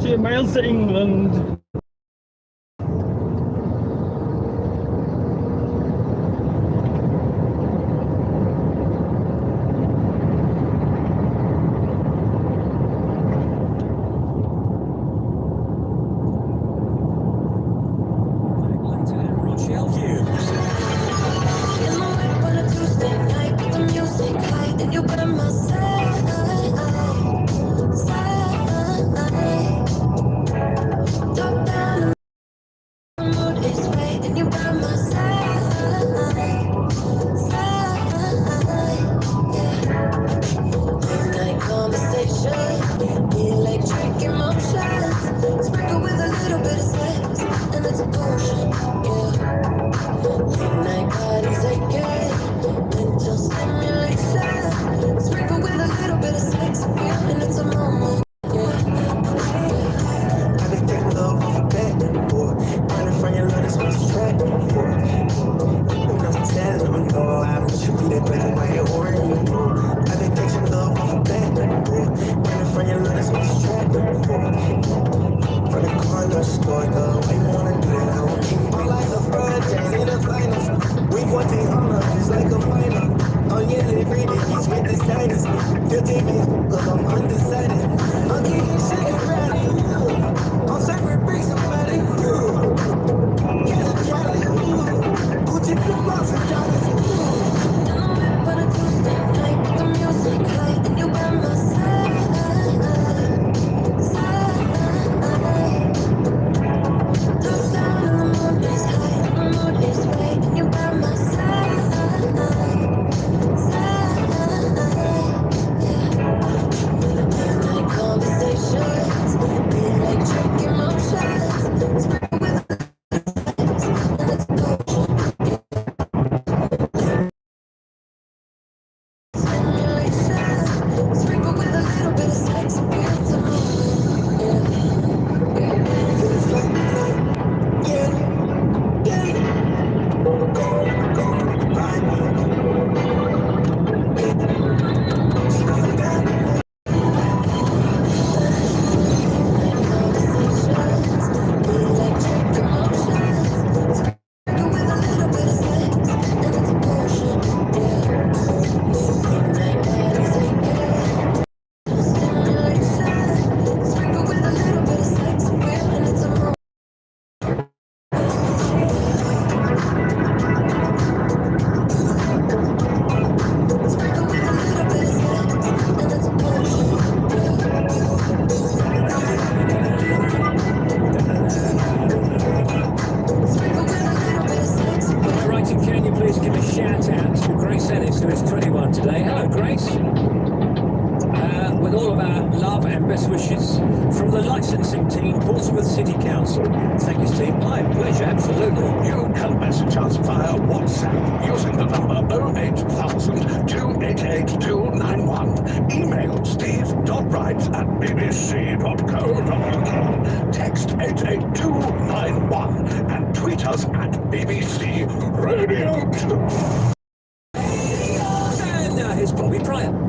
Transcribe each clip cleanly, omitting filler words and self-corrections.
40 miles to England.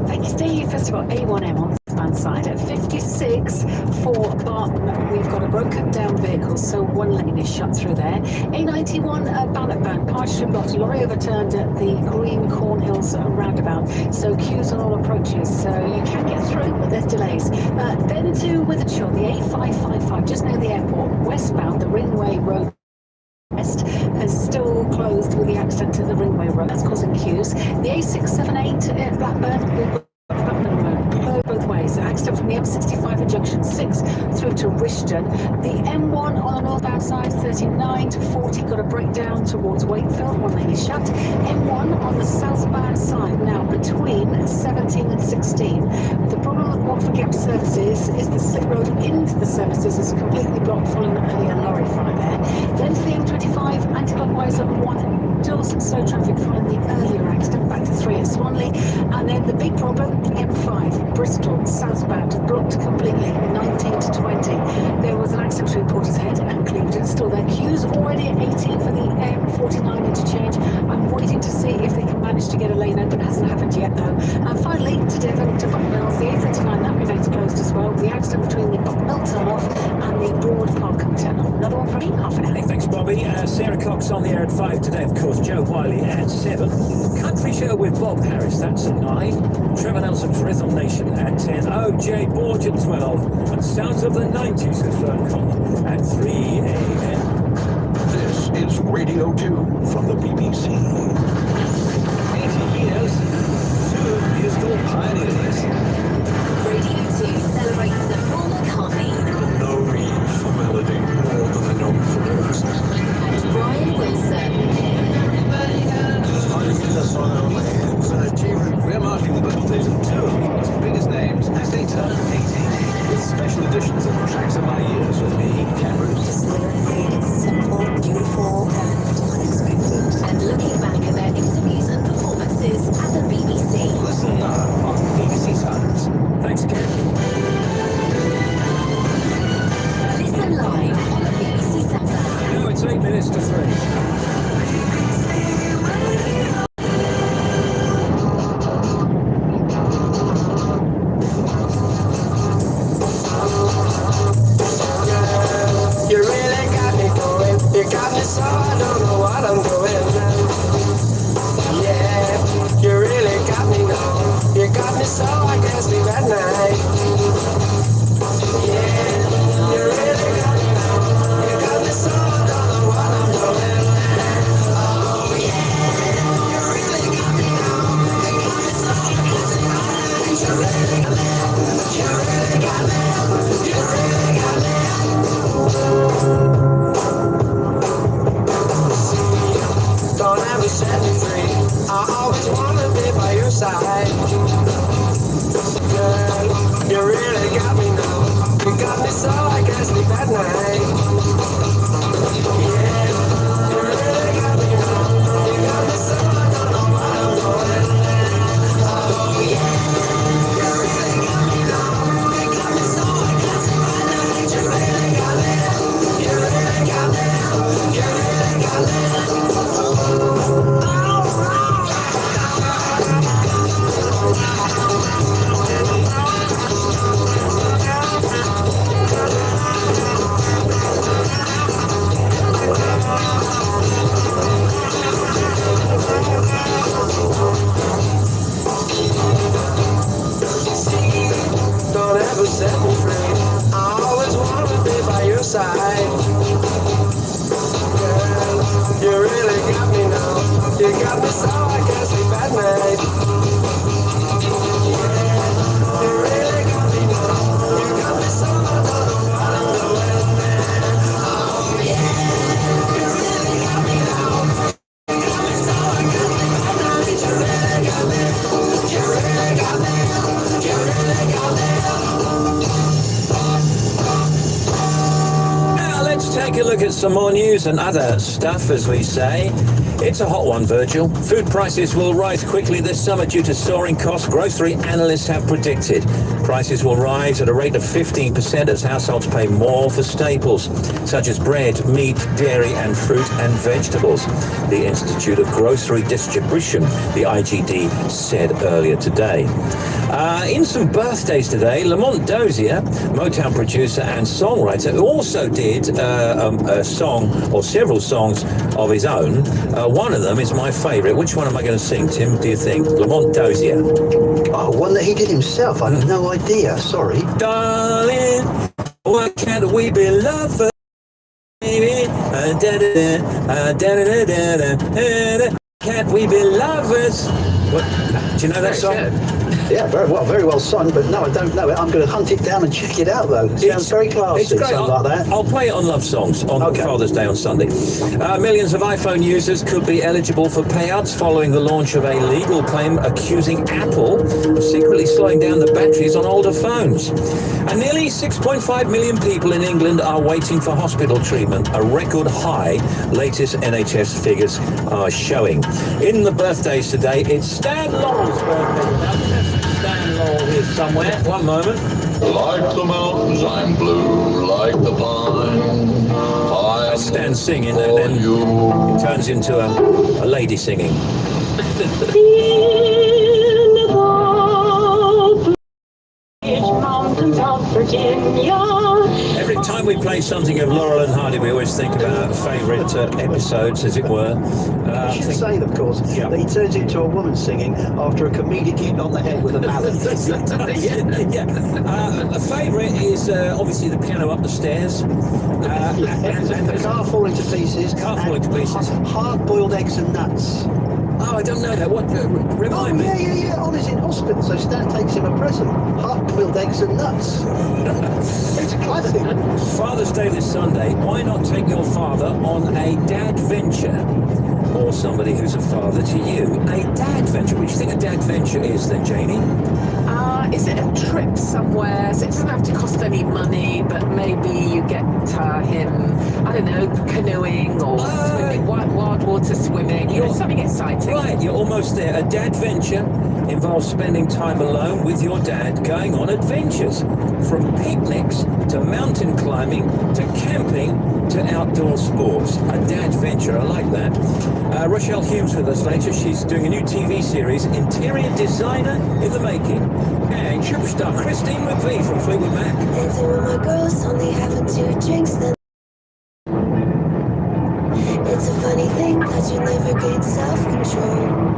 Thank you, Steve. First of all, A1M on the man side at 56 for far, we've got a broken down vehicle, so one lane is shut through there. A91 Bannockburn, partially blocked, lorry overturned at the Green Cornhills roundabout, so queues on all approaches, so you can get through, but there's delays. Then to Withenshaw, the A555, just near the airport, westbound, the Ringway Road West has still closed with the accident at the Ringway Road. That's causing queues. The A678 at Blackburn, we've got Blackburn Road, both ways. Accident from the M65 at junction 6 through to Rishton. The M1 on the northbound side, 39 to 40, got a breakdown towards Wakefield, one lane is shut. M1 on the southbound side now between 17 and 16. The problem with Watford Gap services is the slip road into the services is completely blocked following an earlier lorry fire there. Then to the M25, anti-clockwise at 1. Still some slow traffic following the earlier accident, back to 3 at Swanley. And then the big problem, M5, Bristol, southbound, blocked completely, 19 to 20. There was an accident reporter's head and Clevedon still there. Queues already at 18 for the M49 interchange. I'm waiting to see if they can manage to get a lane open. It hasn't happened yet though. And finally, to Devon, to Buckmills, the A39, that remains closed as well. The accident between the Buckmill turn-off and the Broad Parkham turn-off. Another one for me, half an hour. Hey, thanks, Bobby. Sarah Cox on the air at 5 today, of course. Joe Wiley at 7. Country Show with Bob Harris, that's at 9. Trevor Nelson for Rhythm Nation at 10. OJ Borge at 12. And Sounds of the 90s with Fern Connell at 3 a.m. This is Radio 2 from the BBC. 80 years, two musical pioneers. Radio 2 celebrates the Paul McCartney No need for melody more than I know for lyrics. and Brian Wilson. An achievement. We're marking the birthdays of two of the world's biggest names as they turn 80. With special editions of Tracks of My Years with me, Cameron. It's simple, beautiful, and unexpected. And looking back at their interviews and performances at the BBC. Listen now on BBC Sounds. Thanks, Ken. Listen live on the BBC Sounds app. Now it's 8 minutes to 3. You really got me going. You got me so I don't know what I'm doing now. Yeah, you really got me now. You got me so I can't sleep at night. Yeah, you really got me now. You got me so I don't know what I'm doing now. Oh yeah, you really got me now. You got me so I can't sleep at night. You really got me. You really got me. You really got me. Don't ever set me free. I always wanna be by your side. Girl, you really got me now. You got me so I can't sleep at night. Yeah, you really got me now. You got me so I don't know what I'm doing. Oh yeah, you really got me now. You got me so I can't sleep at night. You really got me. You really got me. You really got me. Don't ever set me free. I always wanna be by your side. Girl, you really got me now. You got me so I can't sleep at night. Yeah, you really got me now. You got me so I don't know what I'm doing. Oh yeah, you really got me now. You got me so I can't sleep at night. You really got me. You really got me. You really got me. Now let's take a look at some more news and other stuff, as we say. It's a hot one, Virgil. Food prices will rise quickly this summer due to soaring costs. Grocery analysts have predicted prices will rise at a rate of 15% as households pay more for staples, such as bread, meat, dairy and fruit and vegetables. The Institute of Grocery Distribution, the IGD, said earlier today. In some birthdays today, Lamont Dozier, Motown producer and songwriter, who also did a song or several songs of his own. One of them is my favourite. Which one am I going to sing, Tim, do you think? Lamont Dozier. Oh, one that he did himself. I have no idea. Sorry. Darling, why can't we be lovers, baby? Can't we be lovers? What? Do you know that song? Yeah, very well sung, but no, I don't know it. I'm going to hunt it down and check it out, though. It sounds very classy, It's great. something like that. I'll play it on Love Songs on Okay. Father's Day on Sunday. Millions of iPhone users could be eligible for payouts following the launch of a legal claim accusing Apple of secretly slowing down the batteries on older phones. And nearly 6.5 million people in England are waiting for hospital treatment, a record high, latest NHS figures are showing. In the birthdays today, it's Stan Laurel's birthday. Now, Stan Laurel here somewhere. One moment. Like the mountains, I'm blue, like the pine. I stand singing and then it turns into a lady singing. Mountains of Virginia. Every time we play something of Laurel and Hardy, we always think about favourite episodes, as it were. I should say, of course, Yeah. that he turns into a woman singing after a comedic hit on the head with a mallet. A favourite is obviously the piano up the stairs. And the car falling to pieces. Car falling to pieces. Hard-boiled eggs and nuts. Oh, I don't know that. What? Remind me. Yeah. On his in hospital, so Stan takes him a present. Hard-boiled eggs and nuts. It's a classic. Father's Day this Sunday. Why not take your father on a dad venture? Or somebody who's a father to you. A dad venture. What do you think a dad venture is then, Janie? Is it a trip somewhere? So it doesn't have to cost any money, but maybe you get him, I don't know, canoeing or swimming, wild water swimming, something exciting. Right, you're almost there. A dad venture involves spending time alone with your dad, going on adventures. From picnics to mountain climbing to camping to outdoor sports. A dad venture, I like that. Rochelle Humes with us later. She's doing a new TV series, Interior Designer in the Making. And superstar Christine McVie from Fleetwood Mac. Dancing with my girls, only having 2 drinks, then it's a funny thing that you never gain self-control.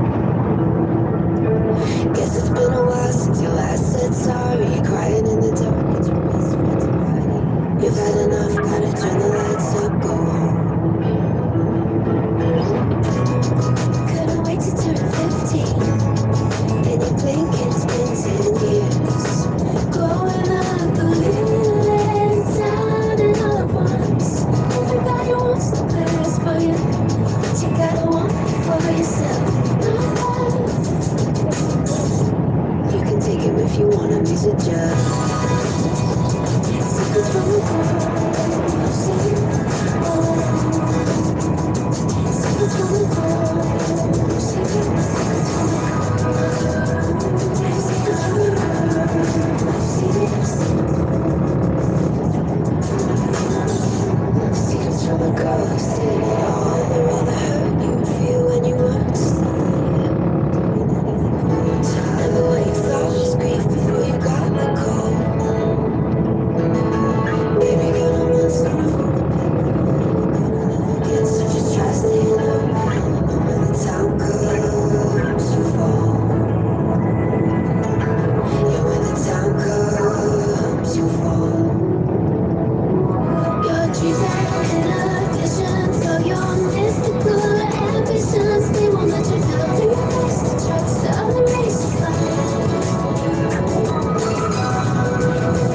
Guess it's been a while since you last said sorry. Crying in the dark at your best friend's party. You've had enough, gotta turn the lights up, go home. Couldn't wait to turn 15. Then you blink, it's been 10 years. Growing up, believing, sounding all at once. Everybody wants the best for you, but you gotta want it for yourself. You can take him if you want him, he's a jerk. Secrets from the girl, secrets from the girl, secrets from secrets from a girl who's seen it all. They're all the hurt you would feel when you weren't remember what you thought was grief before you got the call. Baby, gonna run, gonna fall. Gonna live again, so just try staying up. And when the time comes, you fall. Yeah, when the time comes, you fall. Your dreams are inhibitions, so your mystical ambitions, they won't let you down. Do your best to trust the other race you find.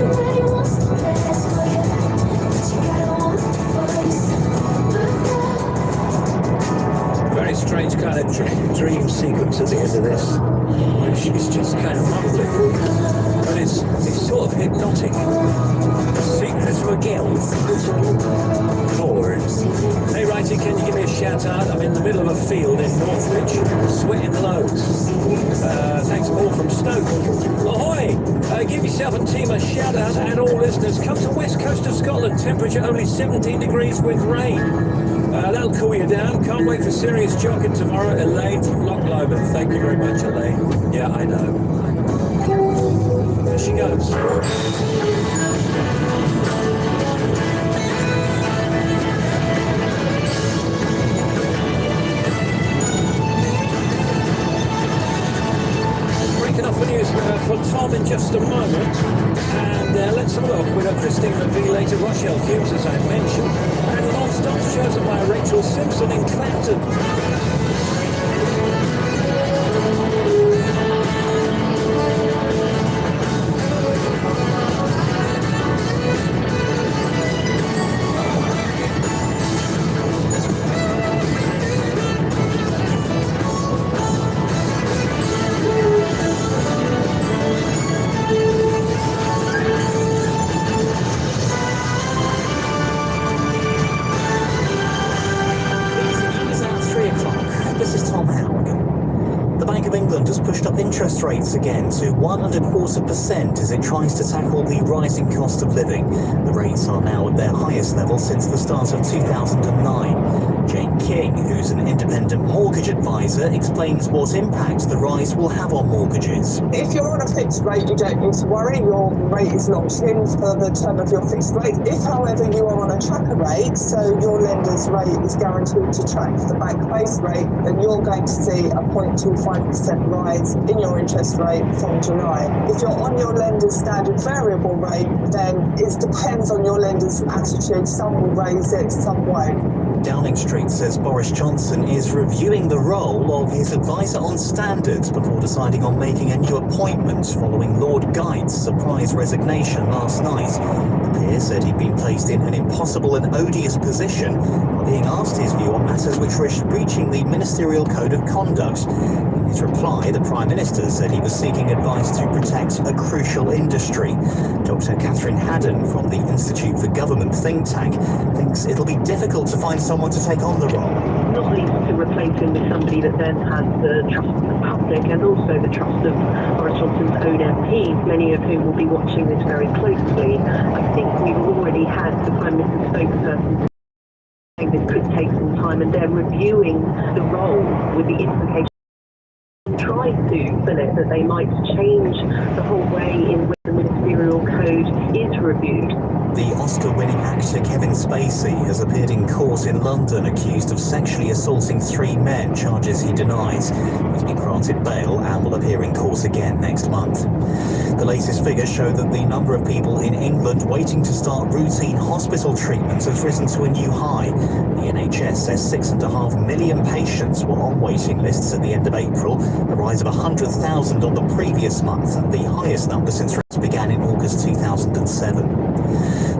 Everybody wants the best for you, but you gotta want it for yourself. Very strange kind of dream sequence at the end of this. Where she's just kind of mumbling. But it's sort of hypnotic. Secrets for Guild. Lord. Hey, righty, can you give me a shout out? I'm in the middle of a field in Northwich, sweating loads. Thanks Paul from Stoke. Ahoy! Give yourself and team a shout out and all listeners. Come to west coast of Scotland, temperature only 17 degrees with rain. That'll cool you down. Can't wait for serious jogging tomorrow. Elaine from Loch Lomond. Thank you very much, Elaine. Yeah, I know. There she goes. Breaking off the news for Tom in just a moment. And let's have a look. We've got Christine McVie later, Rochelle Hughes, as I mentioned. And the non-stops chosen by Rachel Simpson in Clapton. Interest rates again to 1.25% as it tries to tackle the rising cost of living. The rates are now at their highest level since the start of 2009. Jane King, who's an independent mortgage advisor, explains what impact the rise will have on mortgages. If you're on a fixed rate, you don't need to worry. Your rate is locked in for the term of your fixed rate. If, however, you are on a tracker rate, so your lender's rate is guaranteed to track the bank base rate, then you're going to see a 0.25% rise in your interest rate from July. If you're on your lender's standard variable rate, then it depends on your lender's attitude. Some will raise it, some won't. Downing Street says Boris Johnson is reviewing the role of his advisor on standards before deciding on making a new appointment following Lord Guy's surprise resignation last night. The peer said he'd been placed in an impossible and odious position while being asked his view on matters which risked breaching the ministerial code of conduct. In his reply, the Prime Minister said he was seeking advice to protect a crucial industry. Dr. Catherine Haddon from the Institute for Government think tank thinks it'll be difficult to find someone to take on the role. Not least to replace him with somebody that then has the trust of the public and also the trust of Boris Johnson's own MPs, many of whom will be watching this very closely. I think we've already had the Prime Minister's spokesperson saying this could take some time, and they're reviewing the role with the implication try to fill it, that they might change the whole way in which the ministerial code is reviewed. The Oscar-winning actor Kevin Spacey has appeared in court in London accused of sexually assaulting 3 men, charges he denies. He's been granted bail and will appear in court again next month. The latest figures show that the number of people in England waiting to start routine hospital treatment has risen to a new high. The NHS says 6.5 million patients were on waiting lists at the end of April, a rise of 100,000 on the previous month and the highest number since rates began in August 2007.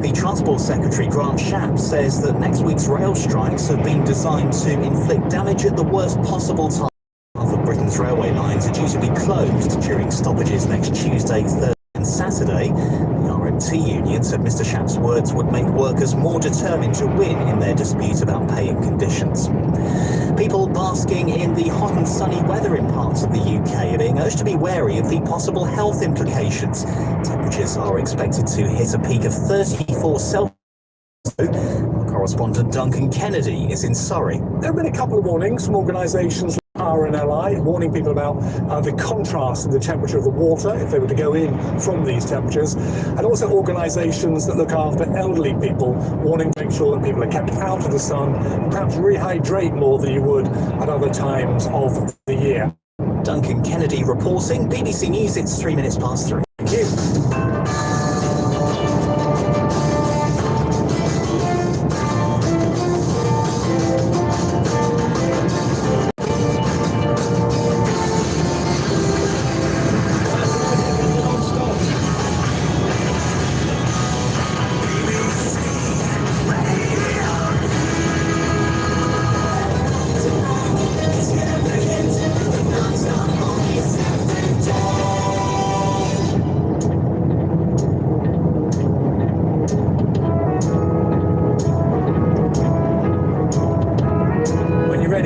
The Transport Secretary, Grant Shapps, says that next week's rail strikes have been designed to inflict damage at the worst possible time. Half of Britain's railway lines are due to be closed during stoppages next Tuesday, Thursday and Saturday. The RMT union said Mr Shapps' words would make workers more determined to win in their dispute about pay and conditions. People basking in the hot and sunny weather in parts of the UK are being urged to be wary of the possible health implications. Temperatures are expected to hit a peak of 34 Celsius. Our correspondent Duncan Kennedy is in Surrey. There have been a couple of warnings from organisations like Power and LI warning people about the contrast in the temperature of the water if they were to go in from these temperatures, and also organisations that look after elderly people warning to make sure that people are kept out of the sun and perhaps rehydrate more than you would at other times of the year. Duncan Kennedy reporting, BBC News, it's 3 minutes past 3. Thank you.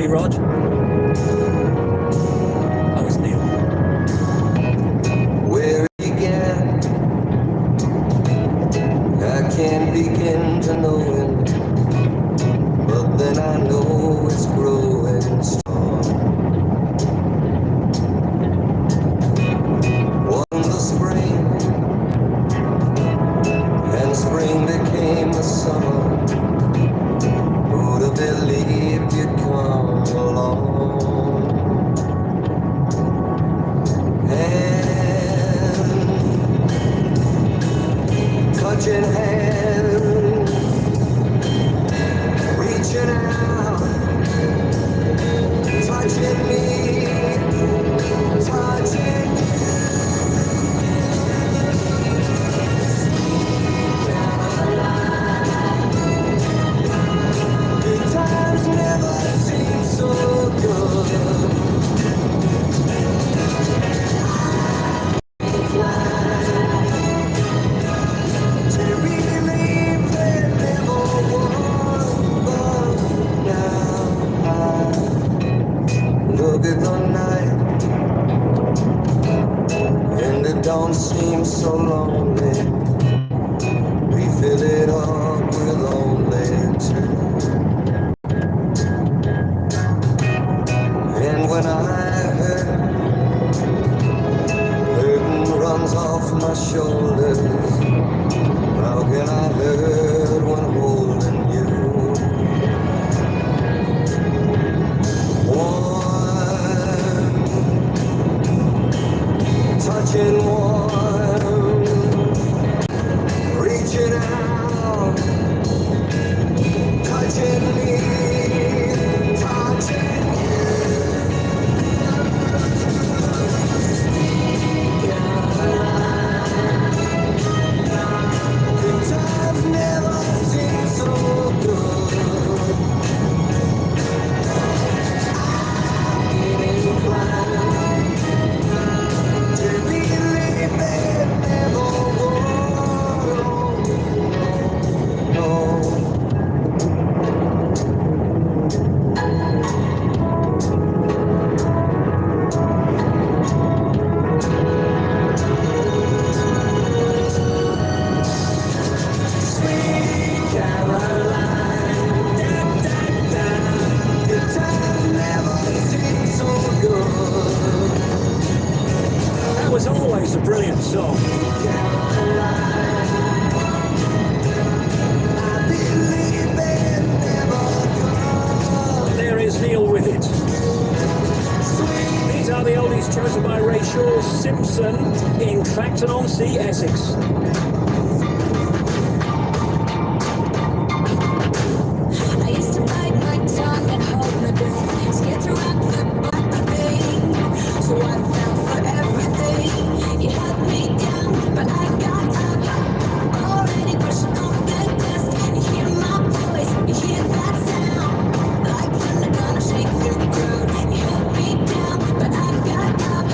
Rod? Oh, it's Neil. Where it began, I can't begin to know it, but then I know it's growing strong. One the spring now. Touching me, touching times never seem so good. I'm inclined to believe it never would. No. Sweet Caroline, good times never seem so good. That was always a brilliant song. I believe it never comes. There is Neil with it. These are the oldies chosen by Rachel Simpson in Clacton-on-Sea, Essex. I used to bite my tongue and hold my breath, scared to rock the black thing. So I fell for everything. You held me down, but I got up. Already brushing off the dust. You hear my voice, you hear that sound. Like thunder gonna shake the ground. You held me down, but I got up.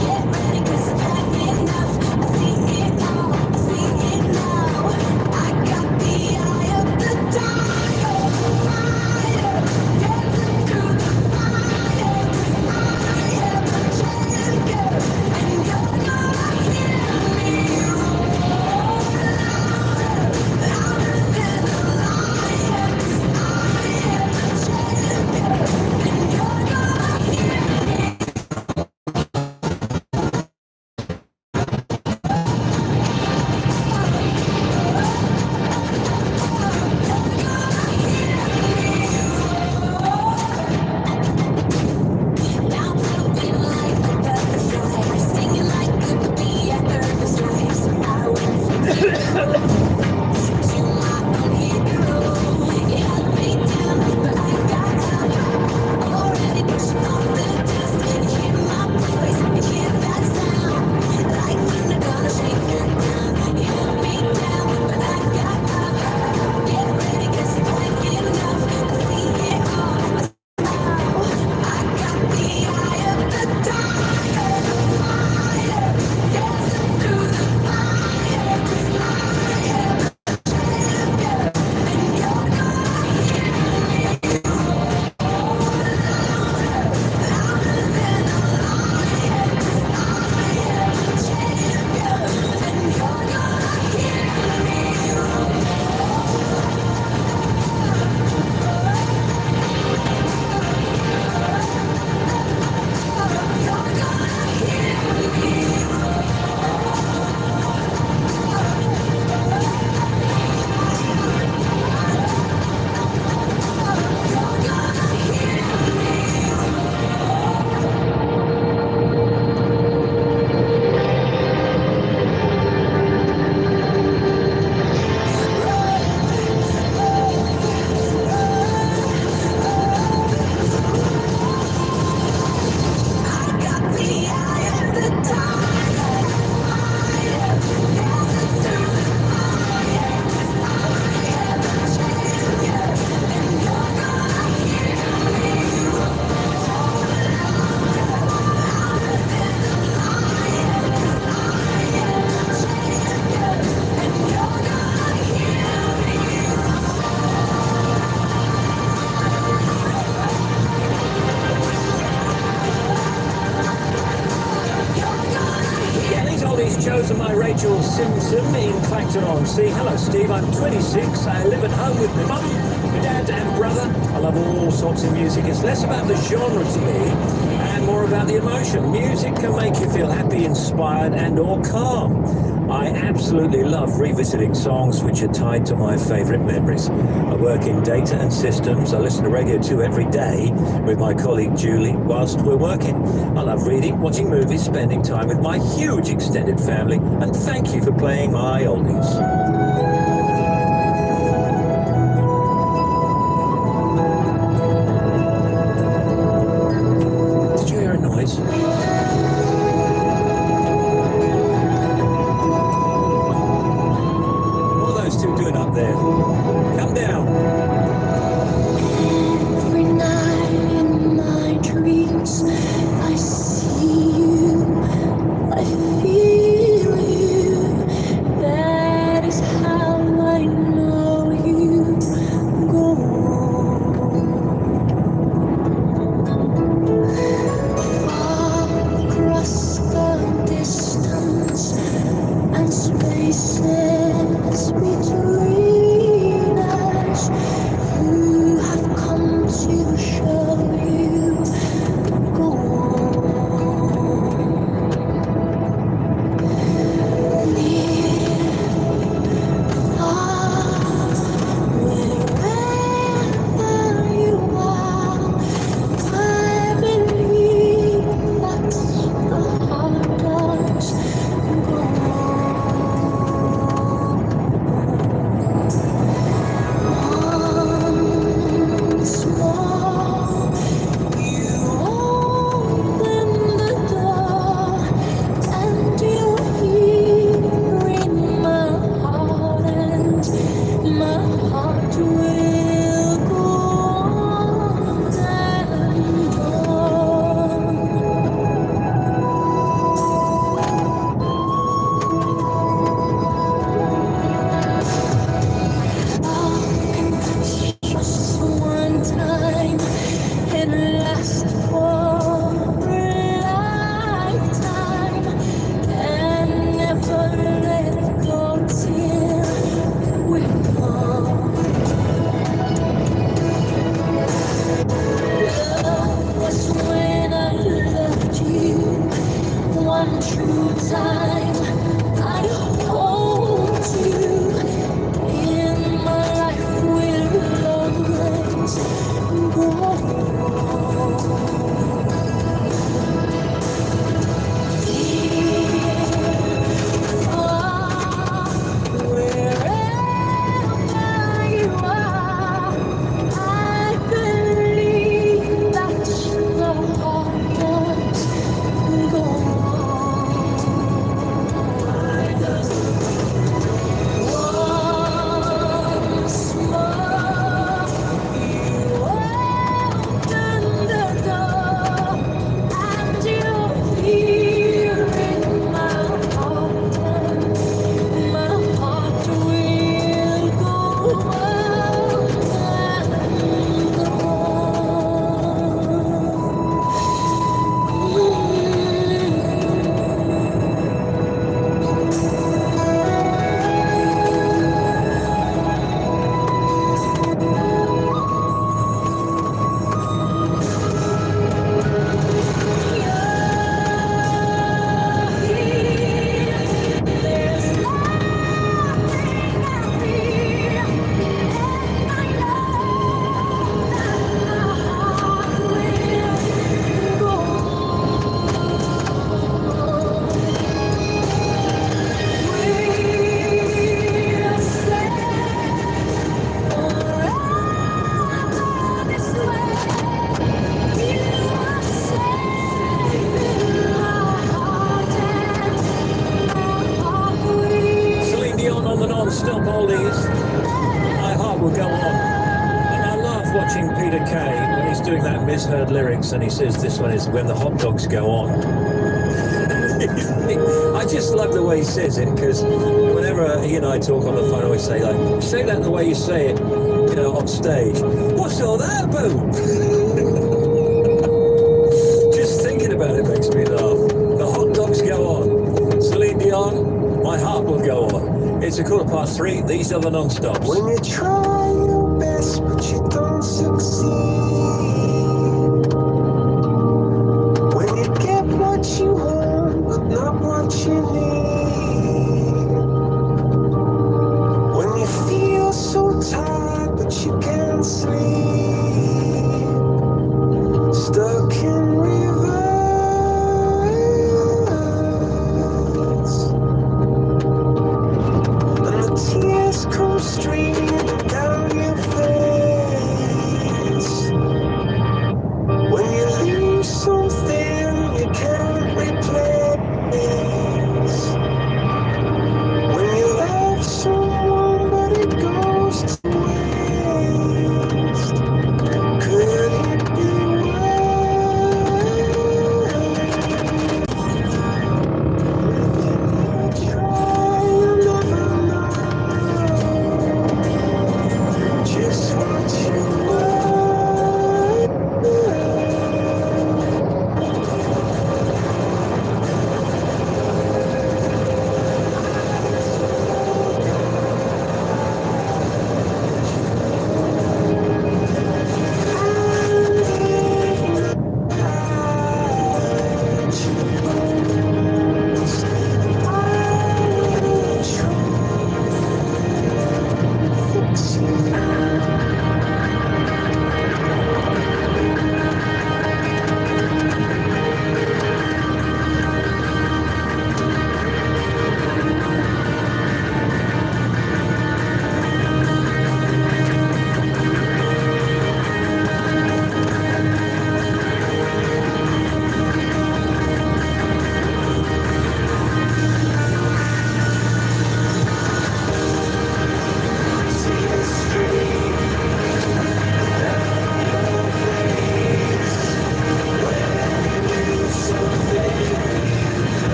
Get ready, 'cause I've had enough. I see it all, I see it now. I got the eye of the tiger, fire, dancing through the fire. 'Cause I am a champion, and you're gonna hear me roar louder, louder than a lion. 'Cause I am a champion, and you're gonna hear me. Now I'm floating like a butterfly, stinging like a bee at the stripes. I went from zero to my own hero. You held me down, but I got up. Already pushing off the dust. You hear my voice, you hear that sound. Like thunder gonna shake the ground. You held me down, but I got up. Get ready, 'cause I've had enough. I see it all. I got the eye of the tiger, fire, dancing through the fire. 'Cause I am a champion, and you're gonna hear me roar louder, louder than a lion. 'Cause I am a champion, and you're gonna hear me roar. You're gonna hear me You're gonna hear me I got the eye of the tiger, fire, dancing through the fire. 'Cause I am a champion, and you're gonna hear me roar louder, louder than a lion. 'Cause I am a champion, and you're gonna hear me Yeah, these oldies chosen by Rachel Simpson in Clacton-on-Sea. Hello, Steve. I'm 26. I live at home with my mum, my dad and brother. I love all sorts of music. It's less about the genre to me and more about the emotion. Music can make you feel happy, inspired and or calm. I absolutely love revisiting songs which are tied to my favourite memories. I work in data and systems. I listen to Radio 2 every day with my colleague Julie whilst we're working. I love reading, watching movies, spending time with my huge extended family, and thank you for playing my oldies. there. Come down. Every night in my dreams, I see you, I feel you. That is how I know you go. Far across the distance and spaces between us, you have come to show you go near, far, wherever you are. I believe that the heart does go. Once more, you open the door, and you hear in my heart, and my heart will go on and on. Just one time and last for a lifetime, and never let go till we're gone. Love was when I loved you one true time. I hold you in my life, will always go on. Wherever you are, I believe that the heart does go once more. You open the door, and you hear in my heart, and my heart will go on and there's nothing I fear, and I know that my heart will go We'll stay forever this way. You are safe in my heart, and my heart will. Celine Dion on the non-stop oldies. My heart will go on. And I love watching Peter Kay when he's doing that misheard lyrics and he says this one is when the hot dogs go on. I just love the way he says it, because whenever he and I talk on the phone, I always say, like, say that the way you say it, you know, on stage. What's all that about? Just thinking about it makes me laugh. The hot dogs go on. Celine Dion, my heart will go on. It's 3:15. These are the non-stops. When you try your best but you don't succeed, when you get what you want but not what you need, when you feel so tired but you can't sleep, stuck in reverse, and the tears come streaming down your face. When you lose something you can't replace, when you love someone but it goes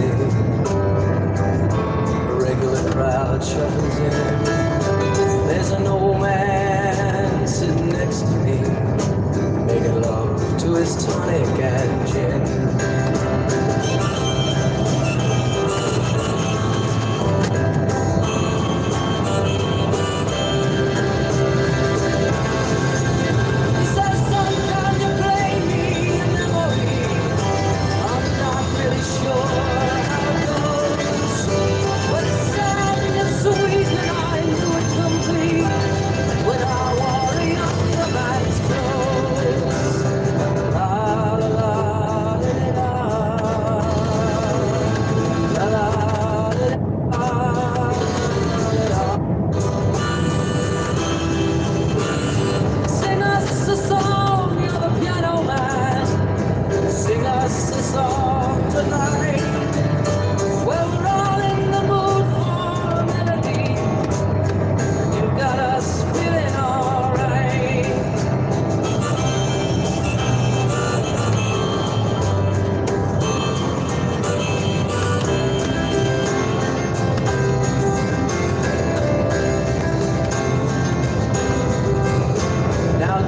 me. A regular crowd shuffles in. There's an old man sitting next to me, making love to his tonic and gin.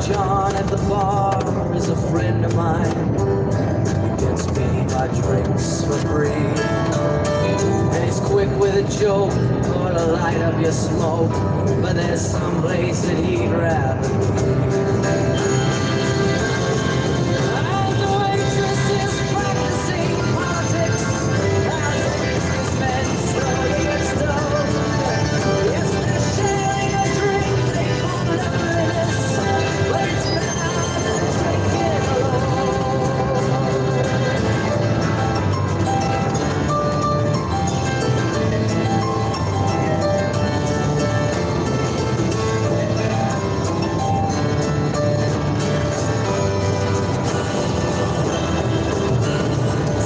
John at the bar is a friend of mine. He gets me my drinks for free, and he's quick with a joke or to light up your smoke, but there's some place that he'd rather be. And the waitress is practicing politics as a businessman slowly gets stoned. Yes, they're sharing a drink they call loneliness, but it's better than drinking alone.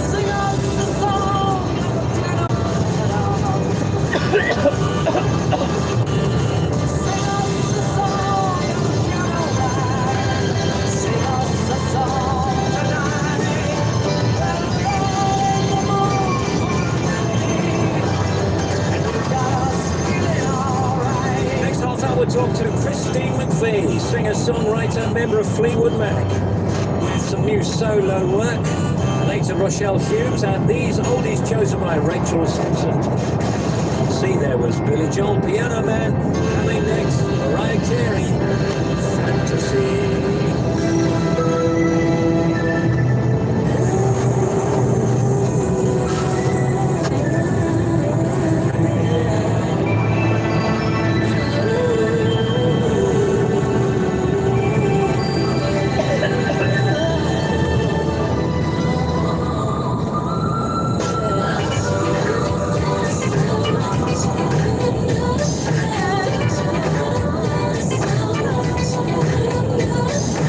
Sing us a song of a piano. Sing us a song of a piano man. Sing us a song tonight. Well, we're in the mood for melody, and you got us feeling alright. Next half hour, we'll talk to Christine McVie, singer-songwriter, member of Fleetwood Mac, with some new solo work. Later, Rochelle Humes, and these oldies chosen by Rachel Simpson. See, there was Billy Joel, Piano Man. Coming next, Mariah Carey, Fantasy. Thank you.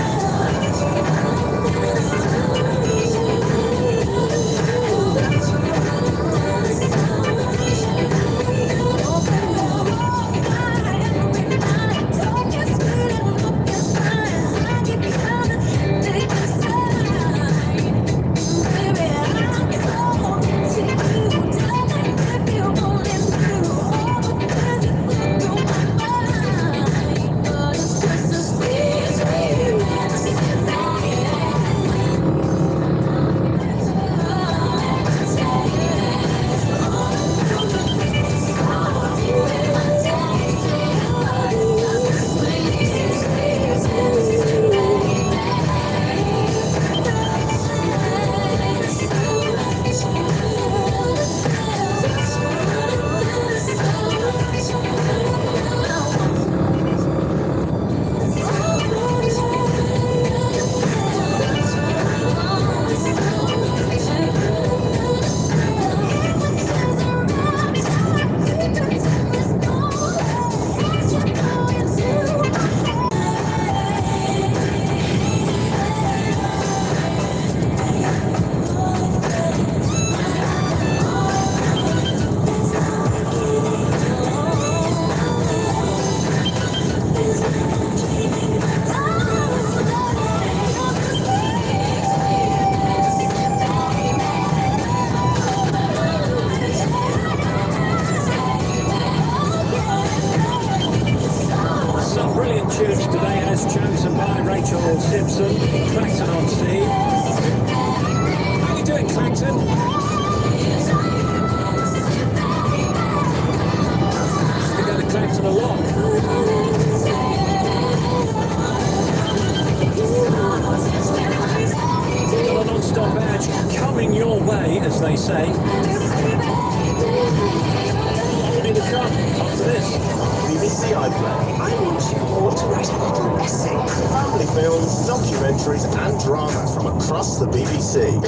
trust the BBC.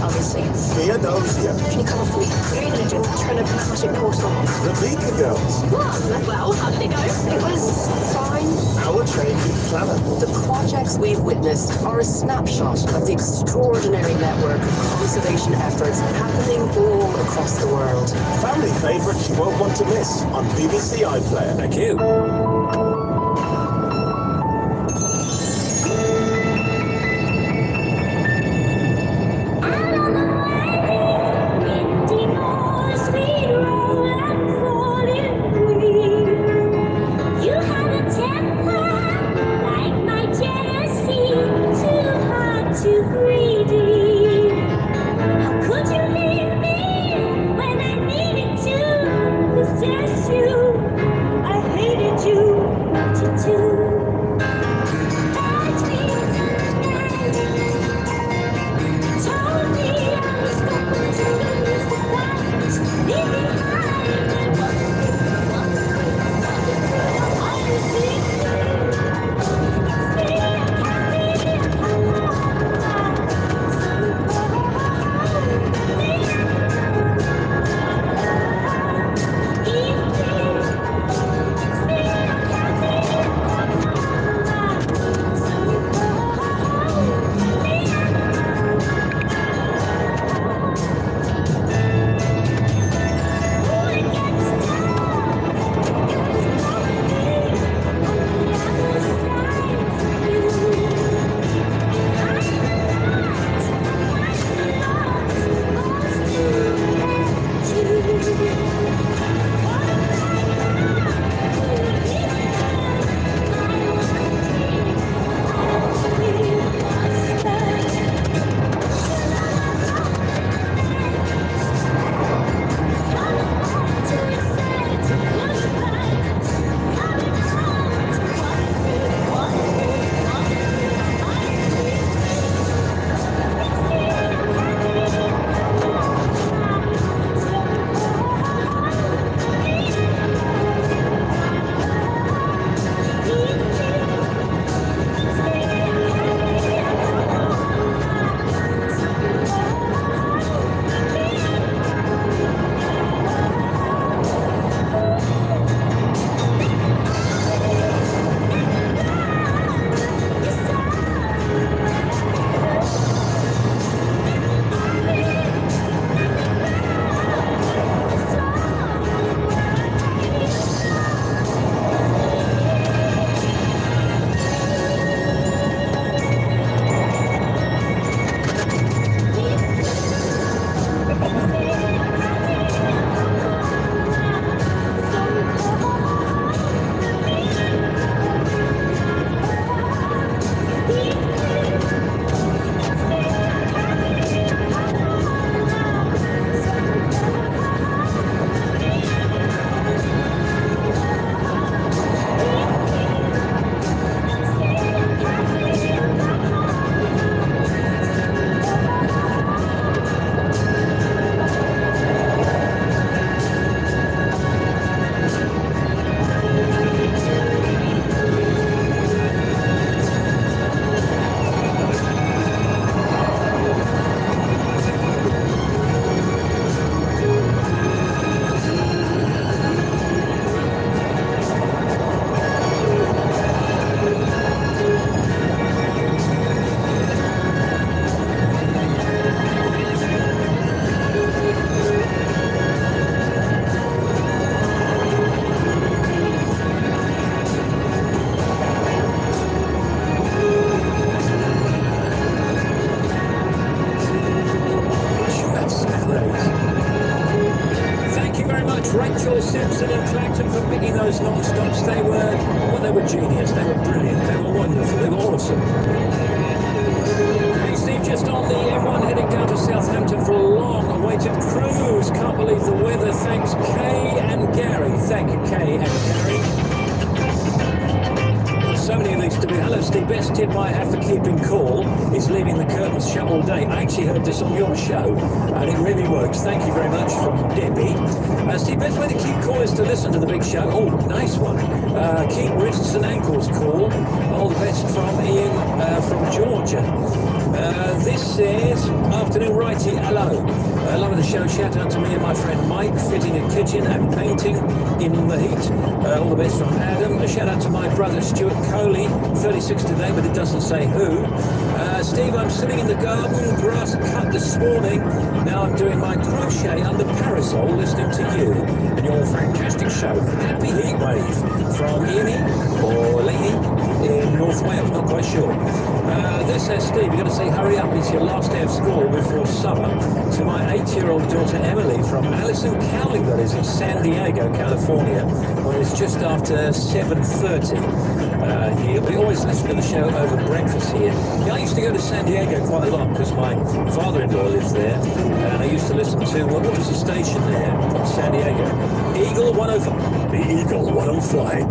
Obviously. Theodosia. Can you come off me? Green Legend, Trinapatic Portal. The Beaker Girls. Well, how did it go? It was fine. Our changing planet. The projects we've witnessed are a snapshot of the extraordinary network of conservation efforts happening all across the world. Family favourite you won't want to miss on BBC iPlayer. Thank you. Rachel Simpson and Clacton for picking those non-stops. They were genius. They were brilliant. They were wonderful. They were awesome. Hey Steve, just on the M1 heading down to Southampton for a long-awaited cruise. Can't believe the weather. Thanks, Kay and Gary. Thank you, Kay and Gary. So many of these to be. Hello, Steve. Best tip I have for keeping cool is leaving the curtains shut all day. I actually heard this on your show, and it really works. Thank you very much from Debbie. Steve, best way to keep cool is to listen to the big show. Oh, nice one. Keep wrists and ankles cool. All the best from Ian from Georgia. This is Afternoon Righty. Hello. Loving the show. Shout out to me and my friend Mike, fitting a kitchen and painting in the heat. All the best from Adam. A shout out to my brother Stuart Coley, 36 today, but it doesn't say who. Steve, I'm sitting in the garden, grass cut this morning. Now I'm doing my crochet under parasol, listening to you and your fantastic show. Happy heat wave from Ely or Laney in North Wales, not quite sure. This says, Steve, you've got to say hurry up, it's your last day of school before summer. To my 8-year-old daughter Emily from Allison Cowling, that is in San Diego, California, where it's just after 7:30 here. We always listen to the show over breakfast here. Yeah, I used to go to San Diego quite a lot because my father-in-law lives there, and I used to listen to, what was the station there from San Diego? Eagle 105. The Eagle 105.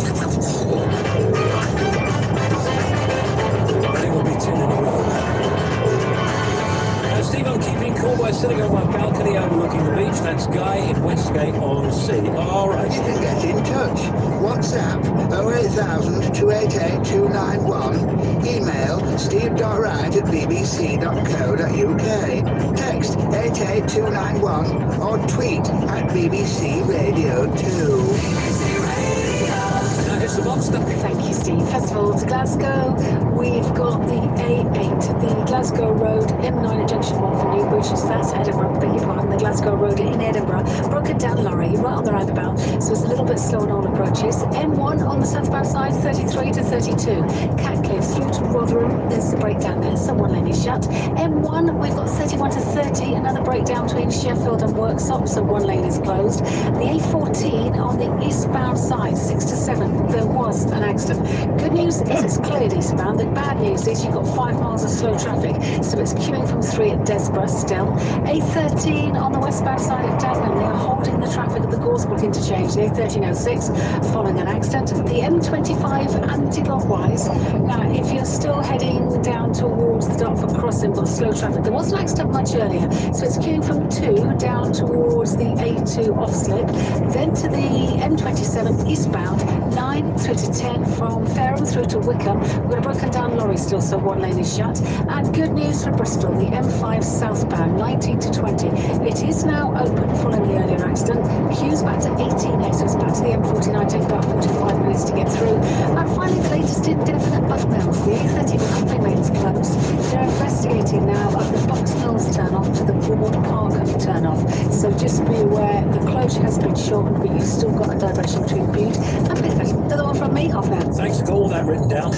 I think we'll be 10 in a row. Steve, I'm keeping cool by sitting on my balcony overlooking the beach. That's Guy in Westgate-on-Sea. All right. You can get in touch. WhatsApp 08000 288 291. Email steve.wright@bbc.co.uk. Text 88291 or tweet at BBC Radio 2. The monster. Thank you, Steve. First of all, to Glasgow, we've got the A8, the Glasgow Road, M9 at Junction 1 for Newbridge, so that's Edinburgh, beg your pardon, the Glasgow Road in Edinburgh, broken down lorry, right on the roundabout, so it's a little bit slow on all approaches. M1 on the southbound side, 33 to 32. Catcliffe through to Rotherham, there's a breakdown there, so one lane is shut. M1, we've got 31 to 30, another breakdown between Sheffield and Worksop, so one lane is closed. The A14 on the eastbound side, 6 to 7. There was an accident. Good news is it's cleared eastbound. The bad news is you've got 5 miles of slow traffic, so it's queuing from 3 at Desborough still. A13 on the westbound side of Dagenham, they are holding the traffic at the Goresbrook interchange, the A1306, following an accident. The M25 anti-clockwise. Now, if you're still heading down towards the Dartford crossing, got slow traffic. There was an accident much earlier, so it's queuing from 2 down towards the A2 off slip, then to the M27 eastbound, 9 through to 10 from Fareham through to Wickham. We've got a broken down lorry still, so one lane is shut. And good news for Bristol, the M5 southbound, 19 to 20. It is now open following the earlier accident. Queues back to 18A, so it's back to the M49, take about 45 minutes to get through. And finally, the latest indefinite Bucknells, the A30 Company lanes closed. They're investigating now at the Bucks Mills turn-off to the Broad Park turn-off. So just be aware, the closure has been shortened, but you've still got a diversion between Bude and Bidford. Another one from me, half an hour. Thanks for all that written down.